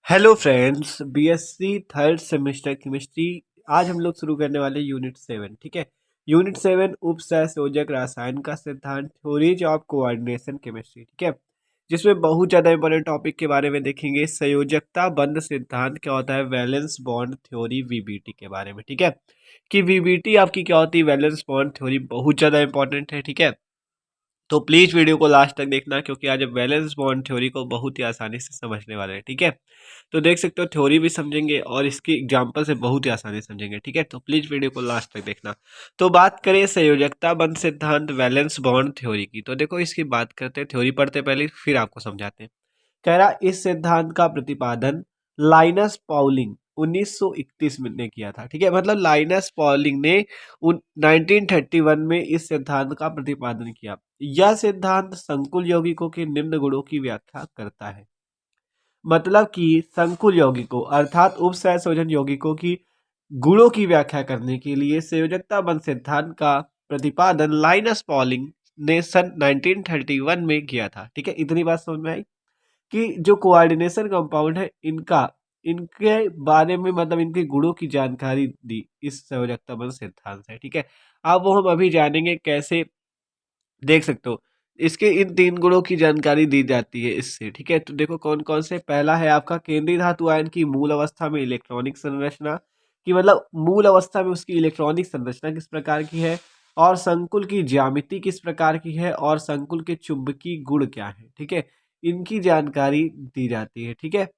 Hello friends, BSc third semester chemistry. आज हम लोग शुरू करने वाले यूनिट 7। ठीक है। यूनिट 7 उप सहसंयोजक रसायन का सिद्धांत, थ्योरीज ऑफ कोऑर्डिनेशन केमिस्ट्री। ठीक है, जिसमें बहुत ज़्यादा इंपॉर्टेंट टॉपिक के बारे में देखेंगे। संयोजकता बंध सिद्धांत क्या होता है, वैलेंस बॉन्ड थ्योरी वीबीटी के बारे में। ठीक है, कि वीबीटी आपकी क्या होती है, वैलेंस बॉन्ड थ्योरी बहुत ज़्यादा इंपॉर्टेंट है। ठीक है, तो प्लीज वीडियो को लास्ट तक देखना, क्योंकि आज वैलेंस बॉन्ड थ्योरी को बहुत ही आसानी से समझने वाले हैं। ठीक है, तो देख सकते हो थ्योरी भी समझेंगे और इसकी एग्जांपल से बहुत ही आसानी से समझेंगे। ठीक है, तो प्लीज वीडियो को लास्ट तक देखना। तो बात करें संयोजकता बंध सिद्धांत वैलेंस बॉन्ड थ्योरी की, तो देखो इसकी बात करते हैं। थ्योरी पढ़ते पहले फिर आपको समझाते हैं। कह रहा इस सिद्धांत का प्रतिपादन लाइनस पाउलिंग 1931 में ने किया था। ठीक है, मतलब लाइनस पाउलिंग ने 1931 में इस सिद्धांत का प्रतिपादन किया। यह सिद्धांत संकुल यौगिकों के निम्न गुणों की व्याख्या करता है। मतलब कि संकुल यौगिकों अर्थात उप सहसंयोजन यौगिकों की गुणों की व्याख्या करने के लिए संयोजकता बंध सिद्धांत का प्रतिपादन लाइनस पॉलिंग ने सन 1931 में किया था। ठीक है, इतनी बात समझ में आई कि जो कोऑर्डिनेशन कंपाउंड है इनका इनके बारे में, मतलब इनके गुणों की जानकारी दी इस संयोजकता बंध सिद्धांत से। ठीक है, अब वो हम अभी जानेंगे कैसे। देख सकते हो इसके इन 3 गुणों की जानकारी दी जाती है इससे। ठीक है, तो देखो कौन कौन से। पहला है आपका केंद्रीय धातु आयन की मूल अवस्था में इलेक्ट्रॉनिक संरचना की, मतलब मूल अवस्था में उसकी इलेक्ट्रॉनिक संरचना किस प्रकार की है, और संकुल की ज्यामिति किस प्रकार की है, और संकुल के चुंबकीय गुण क्या है। ठीक है, इनकी जानकारी दी जाती है। ठीक है,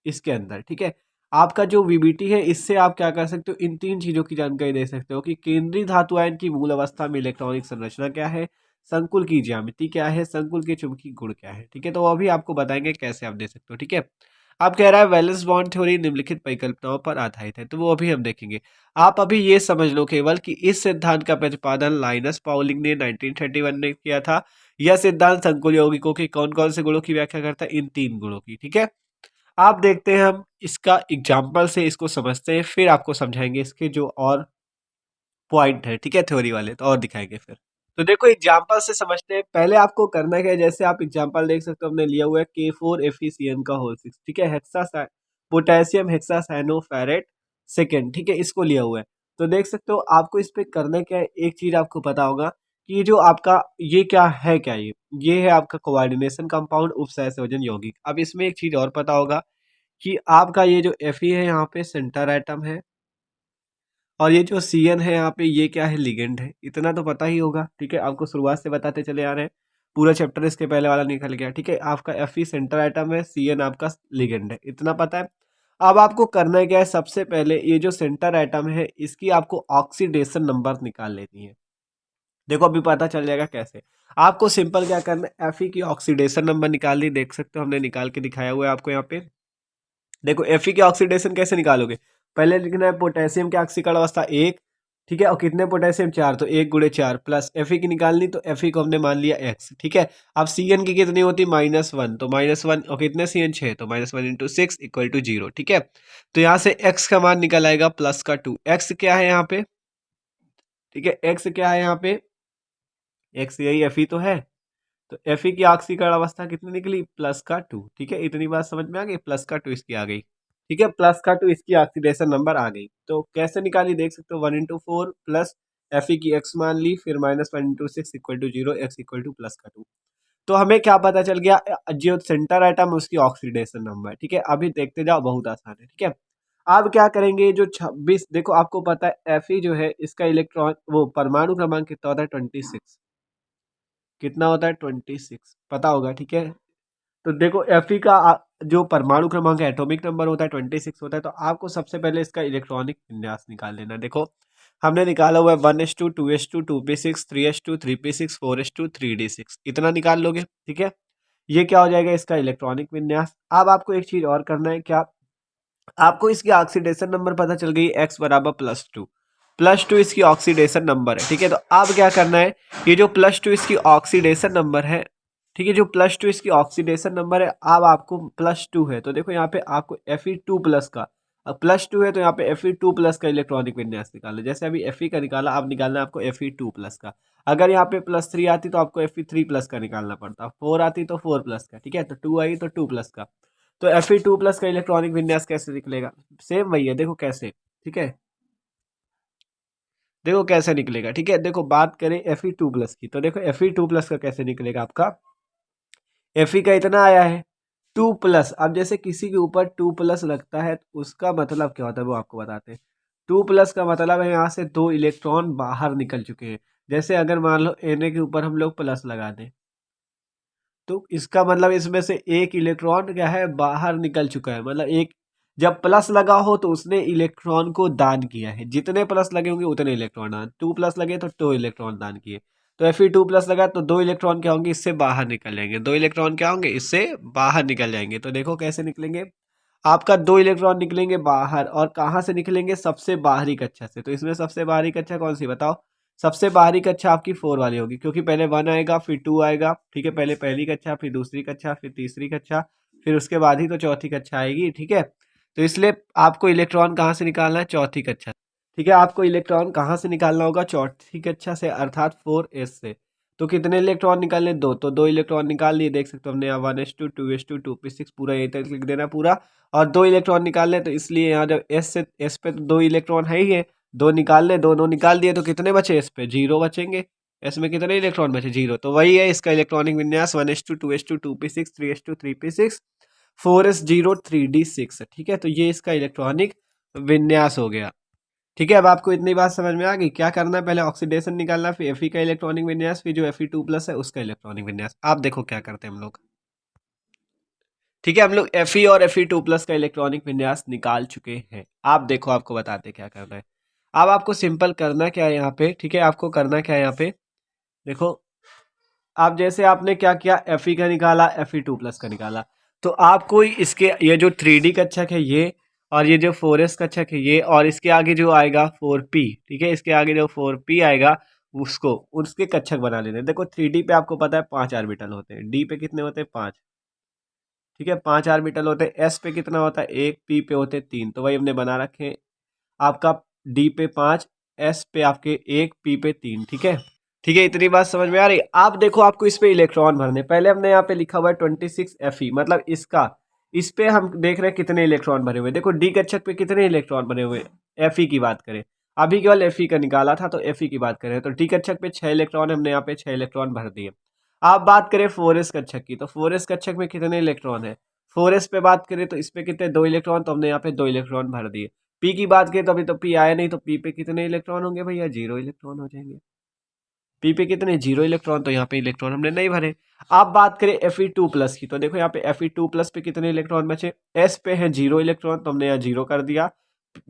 इसके अंदर। ठीक है, आपका जो वीबीटी है इससे आप क्या कर सकते हो, इन 3 चीजों की जानकारी दे सकते हो कि केंद्रीय धातु आयन की मूल अवस्था में इलेक्ट्रॉनिक संरचना क्या है, संकुल की ज्यामिति क्या है, संकुल के चुंबकीय गुण क्या है। ठीक है, तो वो अभी आपको बताएंगे कैसे आप दे सकते हो। ठीक है, आप कह रहा है वैलेंस बॉन्ड थ्योरी निम्नलिखित परिकल्पनाओं पर आधारित है, तो वो अभी हम देखेंगे। आप अभी ये समझ लो केवल कि इस सिद्धांत का प्रतिपादन लाइनस पाउलिंग ने 1931 में किया था। यह सिद्धांत संकुल यौगिकों के कौन कौन से गुणों की व्याख्या करता है, इन 3 गुणों की। ठीक है, आप देखते हैं हम इसका एग्जाम्पल से इसको समझते हैं, फिर आपको समझाएंगे इसके जो और पॉइंट है। ठीक है, थ्योरी वाले तो और दिखाएंगे फिर। तो देखो एग्जाम्पल से समझते हैं। पहले आपको करना क्या है, जैसे आप एग्जाम्पल देख सकते हो हमने लिया हुआ है K4FeCN का होल 6। ठीक है, पोटेशियम हेक्सासाइनोफेरेट सेकेंड। ठीक है, इसको लिया हुआ है। तो देख सकते हो आपको इस पे करना क्या है, एक चीज आपको पता होगा कि ये जो आपका ये क्या है, क्या ये है आपका कोऑर्डिनेशन कंपाउंड उप सहसंयोजन यौगिक। अब इसमें एक चीज और पता होगा कि आपका ये जो Fe है यहाँ पे सेंटर एटम है, और ये जो CN है यहाँ पे ये क्या है, लिगेंड है। इतना तो पता ही होगा। ठीक है, आपको शुरुआत से बताते चले आ रहे हैं, पूरा चैप्टर इसके पहले वाला निकल गया। ठीक है, आपका Fe सेंटर आइटम है, CN आपका लिगेंड है, इतना पता है। अब आपको करना है क्या है, सबसे पहले ये जो सेंटर आइटम है इसकी आपको ऑक्सीडेशन नंबर निकाल लेनी है। देखो अभी पता चल जाएगा कैसे। आपको सिंपल क्या करना है, Fe की ऑक्सीडेशन नंबर निकाल ली, देख सकते हो हमने निकाल के दिखाया हुआ है आपको यहाँ पे। देखो Fe की ऑक्सीडेशन कैसे निकालोगे, पहले लिखना है पोटेशियम की ऑक्सीकरण अवस्था 1। ठीक है, और कितने पोटेशियम 4, तो 1 × 4 प्लस Fe की निकालनी, तो Fe को हमने मान लिया x। ठीक है, अब Cn की कितनी होती, -1, तो -1 और कितने Cn 6, तो -1 × 6 = 0। ठीक है, तो यहाँ से x का मान निकल आएगा +2। x क्या है यहाँ पे, ठीक है, x क्या है यहाँ पे, x यही Fe तो है। तो Fe की ऑक्सीकरण अवस्था कितनी निकली, +2। ठीक है, इतनी बात समझ में आ गई, +2 इसकी आ गई। ठीक है, +2 इसकी ऑक्सीडेशन नंबर आ गई। तो कैसे निकाली, देख सकते हो 1 × 4 प्लस Fe की x मान ली, फिर -1 × 6 = 0, x = +2। तो हमें क्या पता चल गया, जो सेंटर आइटम है उसकी ऑक्सीडेशन नंबर। ठीक है, अभी देखते जाओ, बहुत आसान है। ठीक है, अब क्या करेंगे, जो 26, देखो आपको पता है Fe जो है इसका इलेक्ट्रॉन वो परमाणु क्रमांक कितना होता है, 26। कितना होता है, 26 पता होगा। ठीक है, तो देखो Fe का जो परमाणु क्रमांक है, एटॉमिक नंबर होता है, 26 होता है। तो आपको सबसे पहले इसका इलेक्ट्रॉनिक विन्यास निकाल लेना। देखो हमने निकाला हुआ है 1s2 2s2 2p6 3s2 3p6 4s2 3d6, इतना निकाल लोगे। ठीक है, ये क्या हो जाएगा, इसका इलेक्ट्रॉनिक विन्यास। अब आपको एक चीज और करना है, क्या आपको इसकी ऑक्सीडेशन नंबर पता चल गई, x बराबर +2। +2 इसकी ऑक्सीडेशन नंबर है। ठीक है, तो अब क्या करना है, ये जो +2 इसकी ऑक्सीडेशन नंबर है, ठीक है, जो +2 इसकी ऑक्सीडेशन नंबर है, अब आपको +2 है तो देखो यहाँ पे आपको Fe2+ का, अब +2 है तो यहाँ पे Fe2+ का इलेक्ट्रॉनिक विन्यास निकालना। जैसे अभी Fe का निकाला, अब निकालना है आपको Fe2+ का। अगर यहाँ पे +3 आती तो आपको Fe3+ का निकालना पड़ता, 4 आती तो 4+ का। ठीक है, तो 2 आई तो 2+ का। तो Fe2+ का इलेक्ट्रॉनिक विन्यास कैसे निकलेगा? सेम वही है, देखो कैसे, ठीक है, देखो कैसे निकलेगा, ठीक है। देखो बात करें Fe2+ की, तो देखो Fe2+ का कैसे निकलेगा आपका, Fe का इतना आया है 2+। अब जैसे किसी के ऊपर 2+ लगता है तो उसका मतलब क्या होता है वो आपको बताते हैं। 2+ का मतलब है यहाँ से 2 इलेक्ट्रॉन बाहर निकल चुके हैं। जैसे अगर मान लो Na के ऊपर हम लोग प्लस लगा दें, तो इसका मतलब इसमें से एक इलेक्ट्रॉन क्या है, बाहर निकल चुका है। मतलब एक, जब प्लस लगा हो तो उसने इलेक्ट्रॉन को दान किया है, जितने प्लस लगे होंगे उतने इलेक्ट्रॉन दान, 2+ लगे तो 2 इलेक्ट्रॉन दान किए। तो Fe2+ लगा तो 2 इलेक्ट्रॉन क्या होंगे, इससे बाहर निकल जाएंगे, 2 इलेक्ट्रॉन क्या होंगे, इससे बाहर निकल जाएंगे। तो देखो कैसे निकलेंगे, आपका 2 इलेक्ट्रॉन निकलेंगे बाहर, और कहाँ से निकलेंगे, सबसे बाहरी कक्षा से। तो इसमें सबसे बाहरी कक्षा कौन सी बताओ, सबसे बाहरी कक्षा आपकी 4 वाली होगी, क्योंकि पहले 1 आएगा फिर 2 आएगा, ठीक है, पहले पहली कक्षा फिर दूसरी कक्षा फिर तीसरी कक्षा, फिर उसके बाद ही तो चौथी कक्षा आएगी, ठीक है। तो इसलिए आपको इलेक्ट्रॉन कहाँ से निकालना है, चौथी कक्षा, ठीक है। आपको इलेक्ट्रॉन कहाँ से निकालना होगा, चौथी कक्षा से, अर्थात 4s से। तो कितने इलेक्ट्रॉन निकालने, 2, तो 2 इलेक्ट्रॉन निकाल लिए, देख सकते हो हमने यहाँ 1s2 2s2 2p6 पूरा यहीं तक लिख देना पूरा। और 2 इलेक्ट्रॉन निकालने, तो इसलिए यहाँ जब s से s पे तो 2 इलेक्ट्रॉन है ही है, 2 निकाल ले, दोनों निकाल दिए, तो कितने बचे एस पे, 0 बचेंगे। एस में कितने इलेक्ट्रॉन बचे, 0। तो वही है इसका इलेक्ट्रॉनिक विन्यास, 1s2 2s2 2p6 3s2 3p6 4s0 3d6, ठीक है। तो ये इसका इलेक्ट्रॉनिक विन्यास हो गया, ठीक है। अब आपको इतनी बात समझ में आ गई, क्या करना है, पहले ऑक्सीडेशन निकालना, फिर Fe का इलेक्ट्रॉनिक विन्यास, फिर जो Fe2+ है उसका इलेक्ट्रॉनिक विन्यास। आप देखो क्या करते हैं हम लोग, ठीक है। हम लोग Fe और Fe2+ का इलेक्ट्रॉनिक विन्यास निकाल चुके हैं। आप देखो, आपको बताते क्या करना है। अब आपको सिंपल करना क्या है यहाँ पे, ठीक है, आपको करना क्या है यहाँ पे, देखो आप जैसे आपने क्या किया, Fe का निकाला, Fe2+ का निकाला, तो आपको इसके ये जो 3D कक्षक है ये, और ये जो 4s कक्षक है ये, और इसके आगे जो आएगा 4p, ठीक है, इसके आगे जो 4p आएगा उसको, उसके कक्षक बना लेने। देखो 3D पे आपको पता है 5 ऑर्बिटल होते हैं, D पे कितने होते हैं, 5, ठीक है, 5 ऑर्बिटल होते हैं। S पे कितना होता है, 1, P पे होते हैं 3, तो वही हमने बना रखे हैं। आपका D पे 5, S पे आपके 1, P पे 3, ठीक है, ठीक है। इतनी बात समझ में आ रही। आप देखो आपको इस पे इलेक्ट्रॉन भरने, पहले हमने यहाँ पे लिखा हुआ है 26 Fe, मतलब इसका, इस पे हम देख रहे हैं कितने इलेक्ट्रॉन भरे हुए। देखो डी कक्षक पे कितने इलेक्ट्रॉन भरे हुए, Fe की बात करें, अभी केवल Fe का निकाला था तो Fe की बात करें, तो डी कक्षक पे 6 इलेक्ट्रॉन, हमने यहाँ पे 6 इलेक्ट्रॉन भर दिए। आप बात करें 4s कक्षक की, तो 4s कक्षक में कितने इलेक्ट्रॉन है, 4s पे बात करें तो इस पे कितने, 2 इलेक्ट्रॉन, तो हमने यहाँ पे 2 इलेक्ट्रॉन भर दिए। पी की बात करें तो अभी तो पी आया नहीं, तो पी पे कितने इलेक्ट्रॉन होंगे भैया, 0 इलेक्ट्रॉन हो जाएंगे। पी पे कितने, 0 इलेक्ट्रॉन, तो यहाँ पे इलेक्ट्रॉन हमने नहीं भरे। आप बात करें Fe2+ की, तो देखो यहाँ पे Fe2+ पे कितने इलेक्ट्रॉन बचे, S पे है 0 इलेक्ट्रॉन, तो हमने यहाँ 0 कर दिया।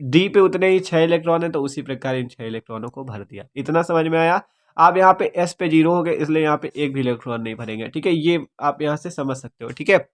डी पे उतने ही 6 इलेक्ट्रॉन है, तो उसी प्रकार इन 6 इलेक्ट्रॉनों को भर दिया। इतना समझ में आया। आप यहाँ पे S पे 0 हो गए, इसलिए यहाँ पे एक भी इलेक्ट्रॉन नहीं भरेंगे, ठीक है, ये आप यहाँ से समझ सकते हो, ठीक है।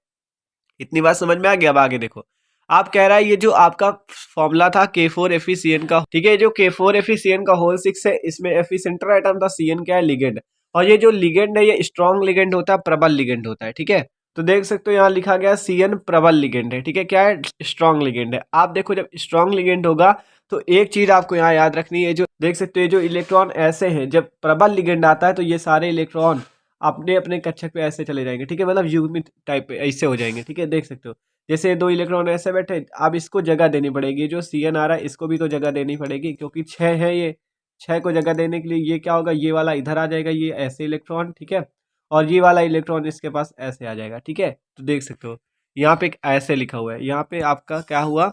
इतनी बात समझ में आ गई। अब आगे देखो, आप कह रहा है ये जो आपका फॉर्मूला था K4FeCN का, ठीक है, जो K4FeCN का होल 6 है, इसमें Fe सेंटर एटम था, CN क्या है, लिगेंड। और ये जो लिगेंड है ये स्ट्रॉन्ग लिगेंड होता है, प्रबल लिगेंड होता है, ठीक है। तो देख सकते हो यहाँ लिखा गया CN प्रबल लिगेंड है, ठीक है, क्या है, स्ट्रॉन्ग लिगेंड है। आप देखो जब स्ट्रॉन्ग लिगेंड होगा तो एक चीज आपको यहाँ याद रखनी है, जो देख सकते हो जो इलेक्ट्रॉन ऐसे हैं, जब प्रबल लिगेंड आता है तो ये सारे इलेक्ट्रॉन अपने अपने कक्षक पे ऐसे चले जाएंगे, ठीक है, मतलब युग्मित टाइप पे ऐसे हो जाएंगे, ठीक है, देख सकते हो। जैसे 2 इलेक्ट्रॉन ऐसे बैठे, अब इसको जगह देनी पड़ेगी, जो CN आ रहा है इसको भी तो जगह देनी पड़ेगी, क्योंकि 6 है ये, 6 को जगह देने के लिए ये क्या होगा, ये वाला इधर आ जाएगा, ये ऐसे इलेक्ट्रॉन, ठीक है, और ये वाला इलेक्ट्रॉन इसके पास ऐसे आ जाएगा, ठीक है। तो देख सकते हो यहाँ पे एक ऐसे लिखा हुआ है, यहाँ पे आपका क्या हुआ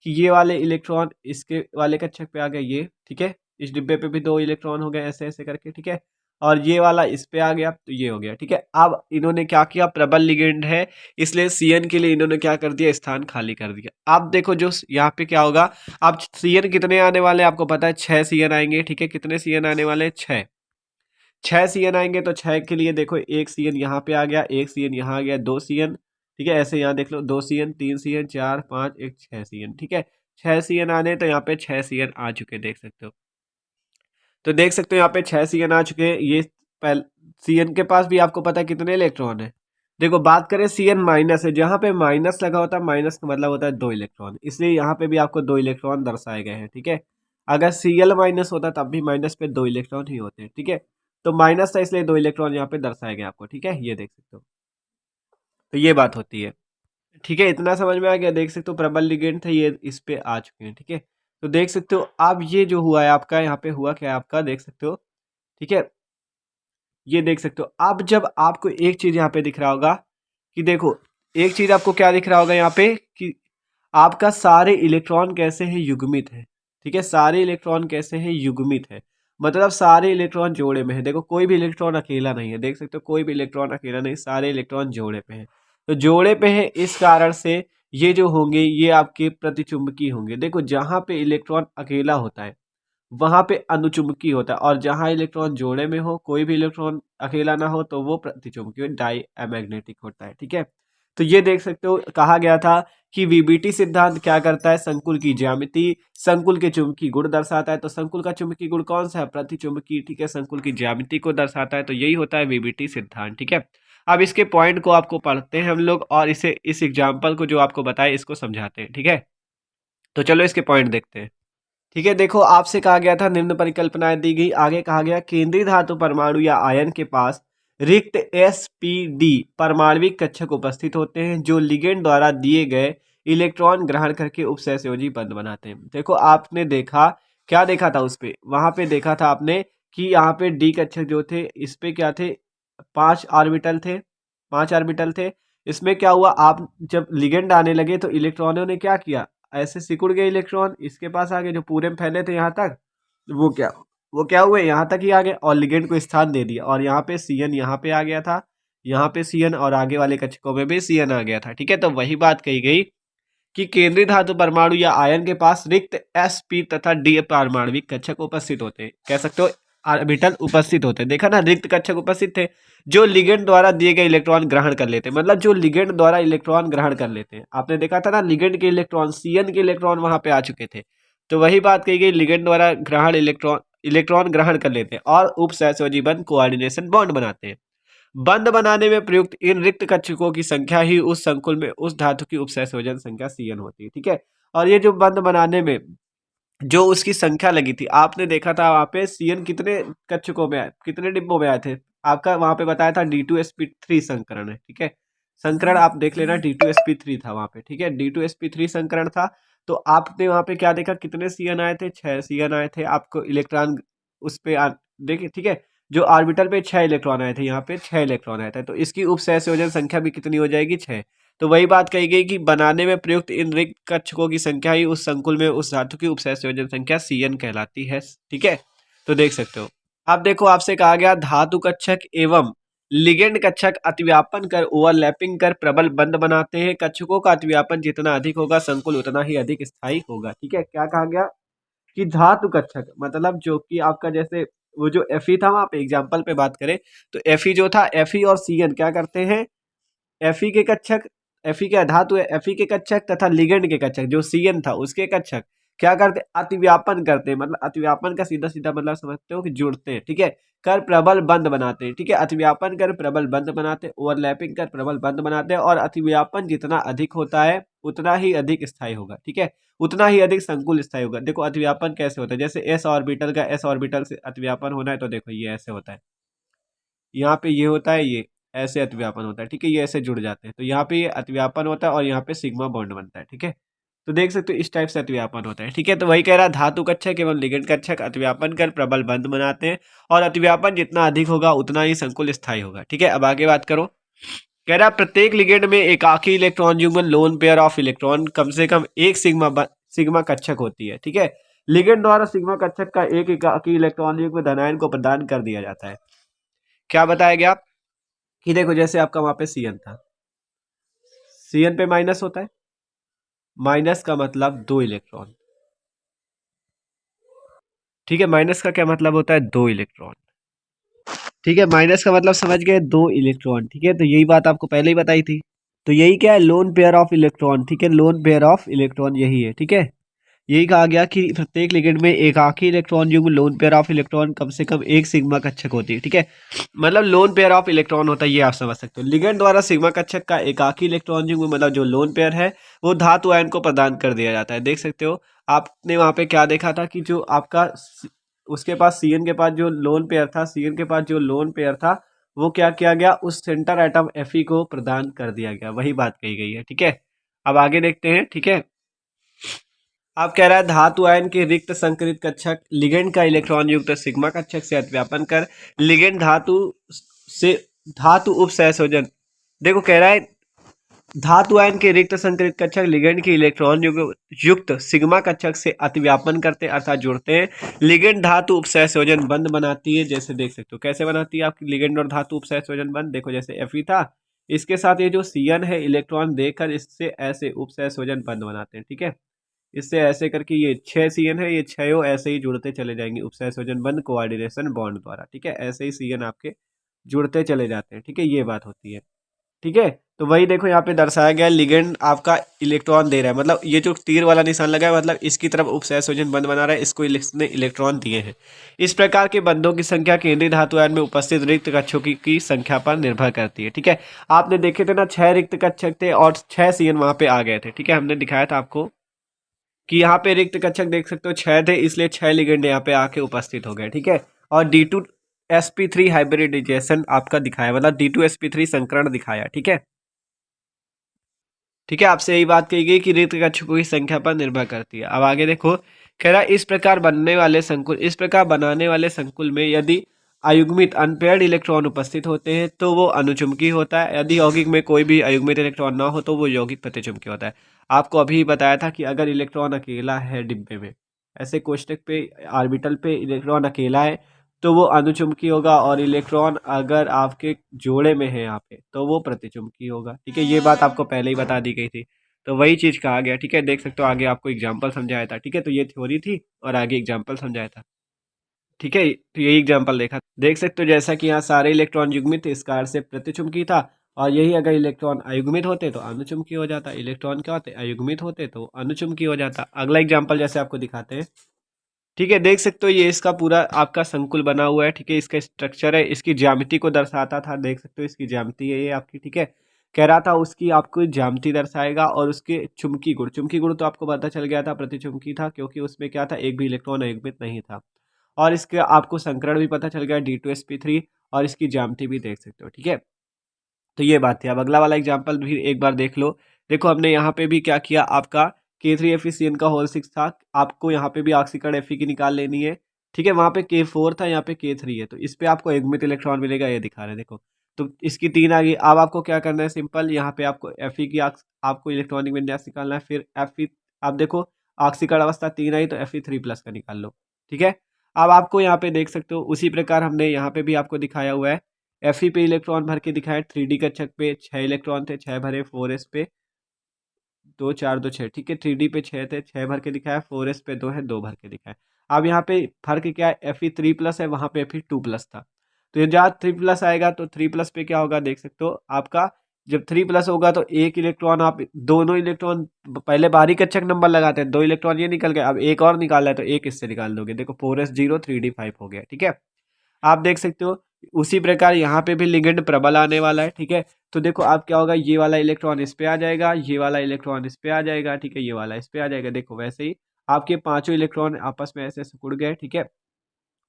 कि ये वाले इलेक्ट्रॉन इसके वाले कक्षक पे आ गए ये, ठीक है, इस डिब्बे पे भी 2 इलेक्ट्रॉन हो गए ऐसे ऐसे करके, ठीक है, और ये वाला इस पे आ गया तो ये हो गया, ठीक है। अब इन्होंने क्या किया, प्रबल लिगेंड है इसलिए CN के लिए इन्होंने क्या कर दिया, स्थान खाली कर दिया। अब देखो जो यहाँ पे क्या होगा, अब CN कितने आने वाले हैं आपको पता है, 6 CN आएंगे, ठीक है, कितने CN आने वाले हैं, 6, 6 CN आएंगे, तो 6 के लिए देखो एक CN यहाँ पे आ गया, एक CN यहाँ आ गया, 2 CN, ठीक है, ऐसे यहाँ देख लो 2 CN 3 CN 4 5 1 6 CN, ठीक है, 6 CN आने, तो यहाँ पे 6 CN आ चुके हैं, देख सकते हो। तो देख सकते हो यहाँ पे 6 CN आ चुके हैं। ये CN के पास भी आपको पता है कितने इलेक्ट्रॉन है। देखो बात करें CN माइनस है, जहाँ पे माइनस लगा होता है, माइनस का मतलब होता है 2 इलेक्ट्रॉन, इसलिए यहाँ पे भी आपको 2 इलेक्ट्रॉन दर्शाए गए हैं, ठीक है। अगर Cl माइनस होता तब भी माइनस पे 2 इलेक्ट्रॉन ही होते हैं, ठीक है। तो माइनस था इसलिए 2 इलेक्ट्रॉन यहाँ पे दर्शाए गए आपको, ठीक है, ये देख सकते हो। तो ये बात होती है। ठीक है, इतना समझ में आ गया। देख सकते हो प्रबल लिगेंड थे ये इस पे आ चुके हैं। ठीक है, तो देख सकते हो अब ये जो हुआ है आपका, यहाँ पे हुआ क्या है आपका, देख सकते हो। ठीक है, ये देख सकते हो। अब जब आपको एक चीज यहाँ पे दिख रहा होगा कि देखो, एक चीज आपको क्या दिख रहा होगा यहाँ पे कि आपका सारे इलेक्ट्रॉन कैसे हैं, युग्मित है। ठीक है, सारे इलेक्ट्रॉन कैसे हैं, युग्मित है। मतलब सारे इलेक्ट्रॉन जोड़े में है। देखो कोई भी इलेक्ट्रॉन अकेला नहीं है, देख सकते हो कोई भी इलेक्ट्रॉन अकेला नहीं, सारे इलेक्ट्रॉन जोड़े पे हैं। तो जोड़े पे है, इस कारण से ये जो होंगे ये आपके प्रतिचुंबकीय होंगे। देखो जहां पे इलेक्ट्रॉन अकेला होता है वहां पे अनुचुंबकीय होता है, और जहां इलेक्ट्रॉन जोड़े में हो, कोई भी इलेक्ट्रॉन अकेला ना हो, तो वो प्रतिचुंबकीय डाई मैग्नेटिक होता है। ठीक है, तो ये देख सकते हो कहा गया था कि वीबीटी सिद्धांत क्या करता है, संकुल की ज्यामिति, संकुल के चुंबकीय गुण दर्शाता है। तो संकुल का चुंबकीय गुण कौन सा है, प्रतिचुंबकीय। ठीक है, संकुल की ज्यामिति को दर्शाता है, तो यही होता है वीबीटी सिद्धांत। ठीक है, अब इसके पॉइंट को आपको पढ़ते हैं हम लोग, और इसे इस एग्जाम्पल को जो आपको बताए इसको समझाते हैं। ठीक है, तो चलो इसके पॉइंट देखते हैं। ठीक है, देखो आपसे कहा गया था निम्न परिकल्पनाएं दी गई। आगे कहा गया केंद्रीय धातु परमाणु या आयन के पास रिक्त sp_d परमाणविक कक्षक उपस्थित होते हैं जो लिगेंड द्वारा दिए गए इलेक्ट्रॉन ग्रहण करके उपसहसंयोजी बंध बनाते हैं। देखो आपने देखा, क्या देखा था उस पे, वहां पे देखा था आपने कि यहाँ पे डी कक्षक जो थे इस पे क्या थे, 5 ऑर्बिटल थे, 5 ऑर्बिटल थे। इसमें क्या हुआ, आप जब लिगेंड आने लगे तो इलेक्ट्रॉनों ने क्या किया, ऐसे सिकुड़ गए इलेक्ट्रॉन, इसके पास आ गए, जो पूरे में फैले थे यहाँ तक, वो क्या हुए, यहाँ तक ही आ गए और लिगेंड को स्थान दे दिया। और यहाँ पे Cn यहाँ पे आ गया था, यहाँ पे Cn, और आगे वाले कक्षकों में भी Cn आ गया था। ठीक है, तो वही बात कही गई कि केंद्रीय धातु परमाणु या आयन के पास रिक्त sp तथा d पारमाणविक कक्षक उपस्थित होते हैं। कह सकते हो ऑर्बिटल उपस्थित होते हैं। देखा ना, रिक्त कक्षक उपस्थित थे जो लिगेंड द्वारा दिए गए इलेक्ट्रॉन ग्रहण कर लेते हैं। मतलब जो लिगेंड द्वारा इलेक्ट्रॉन ग्रहण कर लेते हैं। आपने देखा था ना, लिगेंड के इलेक्ट्रॉन, Cn के इलेक्ट्रॉन वहां पे आ चुके थे। तो वही बात कही गई, लिगेंड द्वारा ग्रहण इलेक्ट्रॉन इलेक्ट्रॉन ग्रहण कर लेते हैं और उपसहसंयोजी बंध कोऑर्डिनेशन बॉन्ड बनाते हैं। बंध बनाने में प्रयुक्त इन रिक्त कक्षकों की संख्या ही उस संकुल में उस धातु की उपसहसंयोजन संख्या Cn होती है। ठीक है, और ये जो बंध बनाने में जो उसकी संख्या लगी थी, आपने देखा था वहां पे Cn कितने कक्षकों में आए, कितने डिब्बों में आए थे, आपका वहां पे बताया था D2sp3 संकरण है। ठीक है, संकरण आप देख लेना, D2sp3 था वहां पे। ठीक है, D2sp3 संकरण था। तो आपने वहां पे क्या देखा, कितने Cn आए थे, 6 Cn आए थे। आपको इलेक्ट्रॉन उस पे देखिए, ठीक है, जो ऑर्बिटल पे 6 इलेक्ट्रॉन आए थे, यहाँ पे 6 इलेक्ट्रॉन आए थे, तो इसकी उपसहसंयोजन संख्या भी कितनी हो जाएगी, 6। तो वही बात कही गई कि बनाने में प्रयुक्त इन रिक्त कक्षकों की संख्या ही उस संकुल में उस धातु की उपसहसंयोजन संख्या Cn कहलाती है। ठीक है, तो देख सकते हो। अब देखो आपसे कहा गया धातु कक्षक एवं लिगेंड कक्षक अतिव्यापन कर, ओवरलैपिंग कर प्रबल बंध बनाते हैं। कक्षकों का अतिव्यापन जितना अधिक होगा संकुल उतना ही अधिक स्थायी होगा। ठीक है, क्या कहा गया कि धातु कक्षक मतलब जो कि आपका जैसे वो जो Fe था, वहां पे एग्जाम्पल पे बात करें तो Fe जो था, Fe और Cn क्या करते हैं, Fe के कक्षक, Fe क्या धातु है, Fe के कक्षक तथा लिगेंड के कक्षक जो Cn था उसके कक्षक क्या करते, अतिव्यापन करते हैं। मतलब अतिव्यापन का सीधा सीधा मतलब समझते हो कि जुड़ते हैं। ठीक है, कर प्रबल बंध बनाते हैं। ठीक है, अतिव्यापन कर प्रबल बंध बनाते हैं, ओवरलैपिंग कर प्रबल बंध बनाते हैं, और अतिव्यापन जितना अधिक होता है उतना ही अधिक स्थायी होगा। ठीक है, उतना ही अधिक संकुल स्थायी होगा। देखो अतिव्यापन कैसे होता है, जैसे एस ऑर्बिटल का एस ऑर्बिटल से अतिव्यापन होना है तो देखो ये ऐसे होता है, यहाँ पे ये होता है, ये ऐसे अतिव्यापन होता है। ठीक है, ये ऐसे जुड़ जाते हैं, तो यहाँ पे ये अतिव्यापन होता है और यहाँ पे सिग्मा बॉन्ड बनता है। ठीक है, तो देख सकते हो इस टाइप से अतिव्यापन होता है। ठीक है, तो वही कह रहा धातु कक्षक एवं लिगेंड कक्षक अतिव्यापन कर प्रबल बंध बनाते हैं, और अतिव्यापन जितना अधिक होगा उतना ही संकुल स्थायी होगा। ठीक है, अब आगे बात करो। कह रहा प्रत्येक लिगेंड में एकाकी इलेक्ट्रॉन युग्म लोन पेयर ऑफ इलेक्ट्रॉन कम से कम एक सिग्मा कक्षक होती है। ठीक है, लिगेंड द्वारा सिग्मा कक्षक का एक एकाकी इलेक्ट्रॉन युग्म धनायन को प्रदान कर दिया जाता है। क्या बताया गया कि देखो जैसे आपका वहां पे Cn था, Cn पे माइनस होता है, माइनस का मतलब 2 इलेक्ट्रॉन। ठीक है, माइनस का क्या मतलब होता है, 2 इलेक्ट्रॉन। ठीक है, माइनस का मतलब समझ गए, 2 इलेक्ट्रॉन। ठीक है, तो यही बात आपको पहले ही बताई थी। तो यही क्या है, लोन पेयर ऑफ इलेक्ट्रॉन। ठीक है, लोन पेयर ऑफ इलेक्ट्रॉन यही है। ठीक है, यही कहा गया कि प्रत्येक लिगेंड में एकाकी इलेक्ट्रॉन युग्म लोन पेयर ऑफ इलेक्ट्रॉन कम से कम एक सिग्मा कक्षक होती है। ठीक है, मतलब लोन पेयर ऑफ इलेक्ट्रॉन होता है, ये आप समझ सकते हो। लिगेंड द्वारा सिग्मा कक्षक का एकाकी इलेक्ट्रॉन युग्म मतलब जो लोन पेयर है वो धातु आयन को प्रदान कर दिया जाता है। देख सकते हो, आपने वहां पे क्या देखा था कि जो आपका उसके पास Cn के पास जो लोन पेयर था, Cn के पास जो लोन पेयर था वो क्या किया गया, उस सेंटर एटम Fe को प्रदान कर दिया गया, वही बात कही गई है। ठीक है, अब आगे देखते हैं। ठीक है, अब कह रहा है धातु आयन के रिक्त संकरित कक्षक लिगेंड का इलेक्ट्रॉन युक्त सिग्मा कक्षक से अतिव्यापन कर लिगेंड से धातु उप सहसंयोजन। देखो कह रहा है धातु आयन के रिक्त संकरित कक्षक लिगेंड के इलेक्ट्रॉन युक्त सिग्मा कक्षक से अतिव्यापन करते अर्थात जुड़ते हैं। लिगेंड धातु उपसहसंयोजन बंध बनाती है, जैसे देख सकते हो कैसे बनाती है आपकी लिगेंड और धातु उपसहसंयोजन बंध। देखो जैसे Fe था, इसके साथ ये जो Cn है इलेक्ट्रॉन देकर इससे ऐसे उपसहसंयोजन बंध बनाते हैं। ठीक है, इससे ऐसे करके ये 6 Cn है, ये 6 ऐसे ही जुड़ते चले जाएंगे उपसहसंयोजन बंध कोऑर्डिनेशन बॉन्ड द्वारा। ठीक है, ऐसे ही Cn आपके जुड़ते चले जाते हैं। ठीक है, ये बात होती है। ठीक है, तो वही देखो यहाँ पे दर्शाया गया लिगेंड आपका इलेक्ट्रॉन दे रहा है, मतलब ये जो तीर वाला निशान लगा है मतलब इसकी तरफ उपसहसंयोजन बंध बना रहा है, इसको इसने इलेक्ट्रॉन दिए हैं। इस प्रकार के बंधों की संख्या केंद्रीय धातु आयन में उपस्थित रिक्त कक्षों की संख्या पर निर्भर करती है। ठीक है, आपने देखे थे ना 6 रिक्त कक्षक थे और 6 Cn वहां पे आ गए थे। ठीक है, हमने दिखाया था आपको कि यहाँ पे रिक्त कक्षक देख सकते हो 6 थे, इसलिए 6 लिगेंड यहाँ पे आके उपस्थित हो गए। ठीक है, और D2sp3 हाइब्रिडाइजेशन आपका दिखाया, मतलब D2sp3 संकरण दिखाया। ठीक है, ठीक है, आपसे यही बात कही गई कि रिक्त कक्षकों की संख्या पर निर्भर करती है। अब आगे देखो, कह रहा है इस प्रकार बनाने वाले संकुल में यदि अयुग्मित अनपेयर्ड इलेक्ट्रॉन उपस्थित होते हैं तो वो अनुचुंबकीय होता है। यदि यौगिक में कोई भी अयुग्मित इलेक्ट्रॉन ना हो तो वो यौगिक प्रतिचुंबकीय होता है। आपको अभी बताया था कि अगर इलेक्ट्रॉन अकेला है डिब्बे में, ऐसे कोष्टक पे ऑर्बिटल पे इलेक्ट्रॉन अकेला है तो वो अनुचुंबकीय होगा, और इलेक्ट्रॉन अगर आपके जोड़े में है यहाँ पे तो वो प्रतिचुंबकीय होगा। ठीक है, ये बात आपको पहले ही बता दी गई थी, तो वही चीज कहा गया। ठीक है, देख सकते हो आगे आपको एग्जाम्पल समझाया था। ठीक है, तो ये थ्योरी थी और आगे एग्जाम्पल समझाया था। ठीक है, तो यही एग्जाम्पल देखा, देख सकते हो जैसा कि यहाँ सारे इलेक्ट्रॉन युग्मित थे इस कारण से प्रतिचुंबकीय था, और यही अगर इलेक्ट्रॉन अयुग्मित होते तो अनुचुंबकीय हो जाता। इलेक्ट्रॉन क्या होते, अयुग्मित होते तो अनुचुंबकीय हो जाता। अगला एग्जाम्पल जैसे आपको दिखाते हैं। ठीक है, देख सकते हो ये इसका पूरा आपका संकुल बना हुआ है। ठीक है, इसका स्ट्रक्चर है, इसकी ज्यामिति को दर्शाता था। देख सकते हो इसकी ज्यामिति है ये आपकी। ठीक है, कह रहा था उसकी आपको ज्यामिति दर्शाएगा, और उसके चुंबकीय गुण तो आपको पता चल गया था, प्रतिचुंबकीय था क्योंकि उसमें क्या था, एक भी इलेक्ट्रॉन अयुग्मित नहीं था। और इसके आपको संकरण भी पता चल गया D2sp3, और इसकी ज्यामिति भी देख सकते हो। ठीक है, तो ये बात थी। अब अगला वाला एग्जाम्पल भी एक बार देख लो। देखो हमने यहाँ पे भी क्या किया, आपका K3FeCN का होल 6 था, आपको यहाँ पे भी ऑक्सीकरण Fe की निकाल लेनी है। ठीक है, वहाँ पे K4 था, यहाँ पे K3 है, तो इस पे आपको युग्मित इलेक्ट्रॉन मिलेगा, ये दिखा रहे हैं देखो। तो इसकी 3 आ गई। अब आपको क्या करना है, सिंपल यहाँ पे आपको Fe की आपको इलेक्ट्रॉनिक विन्यास निकालना है। फिर Fe आप देखो ऑक्सीकरण अवस्था 3 आई तो Fe3+ का निकाल लो। ठीक है, अब आपको यहाँ पे देख सकते हो उसी प्रकार हमने यहाँ पे भी आपको दिखाया हुआ है। Fe पे इलेक्ट्रॉन भर के दिखाए, 3D कक्षक पे 6 इलेक्ट्रॉन थे, 6 भरे, 4s पे 2 4 2 6। ठीक है, 3D पे 6 थे, 6 भर के दिखाया, 4s पे 2 है, 2 भर के दिखाए। अब यहाँ पे फर्क क्या है, Fe3+ है, वहाँ पे Fe2+ था। तो ये जहाँ 3+ आएगा तो 3+ पे क्या होगा, देख सकते हो आपका जब 3+ होगा तो एक इलेक्ट्रॉन, आप दोनों इलेक्ट्रॉन पहले बाहरी कक्षक नंबर लगाते हैं, 2 इलेक्ट्रॉन ये निकल गए, अब एक और निकालना है तो एक इससे निकाल दोगे। देखो 4s 0 3D 5 हो गया। ठीक है, आप देख सकते हो उसी प्रकार यहाँ पे भी लिगेंड प्रबल आने वाला है। ठीक है, तो देखो आप क्या होगा, ये वाला इलेक्ट्रॉन इस पे आ जाएगा, ये वाला इलेक्ट्रॉन इस पे आ जाएगा। ठीक है, ये वाला इस पे आ जाएगा। देखो वैसे ही आपके पांचों इलेक्ट्रॉन आपस में ऐसे सिकुड़ गए। ठीक है,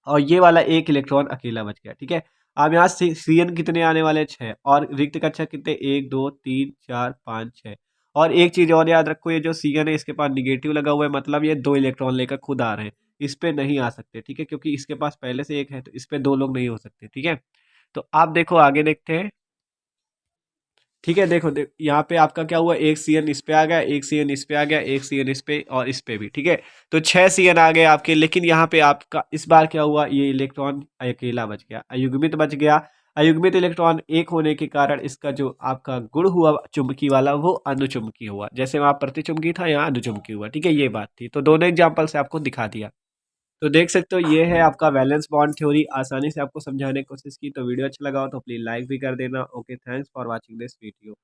और ये वाला एक इलेक्ट्रॉन अकेला बच गया। ठीक है, अब यहाँ Cn कितने आने वाले, 6, और रिक्त कक्षक कितने, 1 2 3 4 5 6। और एक चीज और याद रखो, ये जो Cn है इसके पास निगेटिव लगा हुआ है, मतलब ये 2 इलेक्ट्रॉन लेकर खुद आ रहे हैं, इस पे नहीं आ सकते। ठीक है, क्योंकि इसके पास पहले से एक है तो इस पे 2 लोग नहीं हो सकते। ठीक है, तो आप देखो आगे देखते हैं। ठीक है, देखो यहाँ पे आपका क्या हुआ, एक Cn इस पे आ गया, एक Cn इस पे आ गया, एक Cn इस पे और इस पे भी। ठीक है, तो 6 Cn आ गए आपके, लेकिन यहाँ पे आपका इस बार क्या हुआ, ये इलेक्ट्रॉन अकेला बच गया, अयुग्मित बच गया। अयुग्मित इलेक्ट्रॉन एक होने के कारण इसका जो आपका गुण हुआ चुंबकीय वाला वो अनुचुंबकीय हुआ, जैसे वहां प्रतिचुंबकीय था यहाँ अनुचुंबकीय हुआ। ठीक है, ये बात थी, तो दोनों एग्जाम्पल से आपको दिखा दिया। तो देख सकते हो ये है आपका वैलेंस बॉन्ड थ्योरी, आसानी से आपको समझाने की कोशिश की। तो वीडियो अच्छा लगा हो तो प्लीज लाइक भी कर देना। Okay, thanks for watching this video.